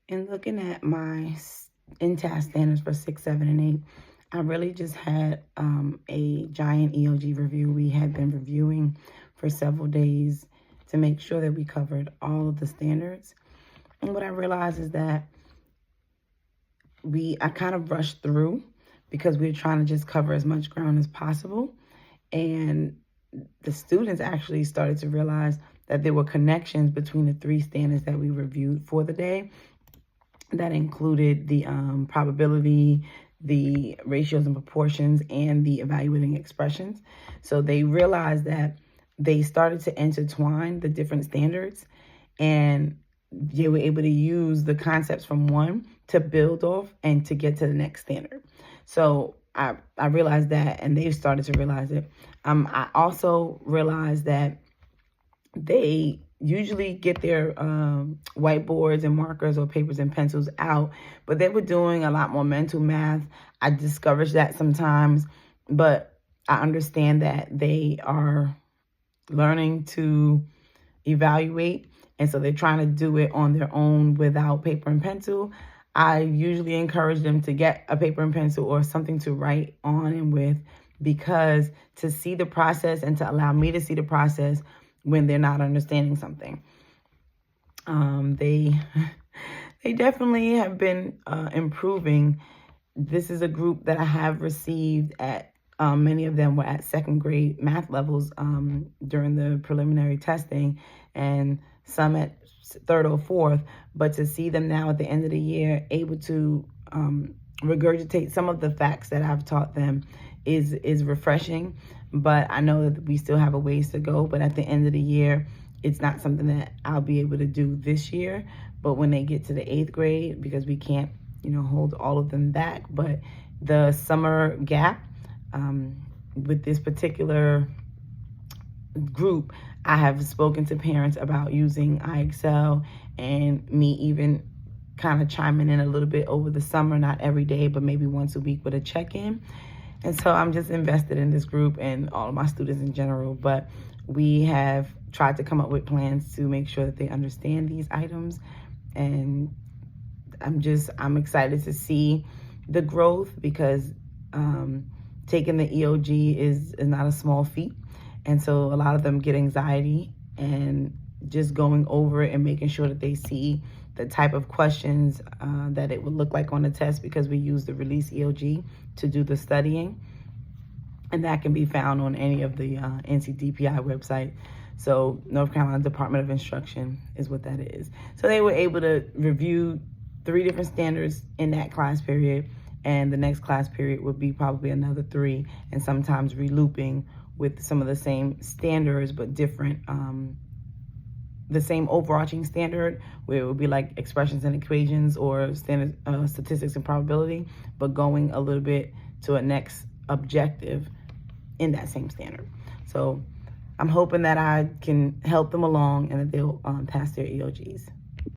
In looking at my INTAS standards for 6, 7, and 8, I really just had a giant EOG review. We had been reviewing for several days to make sure that we covered all of the standards. And what I realized is that I kind of rushed through because we were trying to just cover as much ground as possible. And the students actually started to realize that there were connections between the 3 standards that we reviewed for the day. That included the probability, the ratios and proportions, and the evaluating expressions. So they realized that they started to intertwine the different standards, and they were able to use the concepts from one to build off and to get to the next standard. So I realized that, and they've started to realize it. I also realized that they usually get their whiteboards and markers or papers and pencils out, but they were doing a lot more mental math. I discourage that sometimes, but I understand that they are learning to evaluate, and so they're trying to do it on their own without paper and pencil. I usually encourage them to get a paper and pencil or something to write on and with, because to see the process and to allow me to see the process when they're not understanding something. They definitely have been improving. This is a group that I have received at, many of them were at 2nd grade math levels during the preliminary testing, and some at 3rd or 4th. But to see them now at the end of the year able to regurgitate some of the facts that I've taught them is refreshing. But I know that we still have a ways to go. But at the end of the year, it's not something that I'll be able to do this year. But when they get to the 8th grade, because we can't, hold all of them back. But the summer gap with this particular group, I have spoken to parents about using iExcel, and me even kind of chiming in a little bit over the summer, not every day, but maybe once a week with a check-in. And so I'm just invested in this group and all of my students in general. But we have tried to come up with plans to make sure that they understand these items. And I'm excited to see the growth, because taking the EOG is not a small feat. And so a lot of them get anxiety, and just going over it and making sure that they see the type of questions that it would look like on the test, because we use the Release EOG to do the studying. And that can be found on any of the NCDPI website. So North Carolina Department of Instruction is what that is. So they were able to review 3 different standards in that class period. And the next class period would be probably another 3, and sometimes relooping with some of the same standards, but different, the same overarching standard, where it would be like expressions and equations or standard statistics and probability, but going a little bit to a next objective in that same standard. So I'm hoping that I can help them along and that they'll pass their EOGs.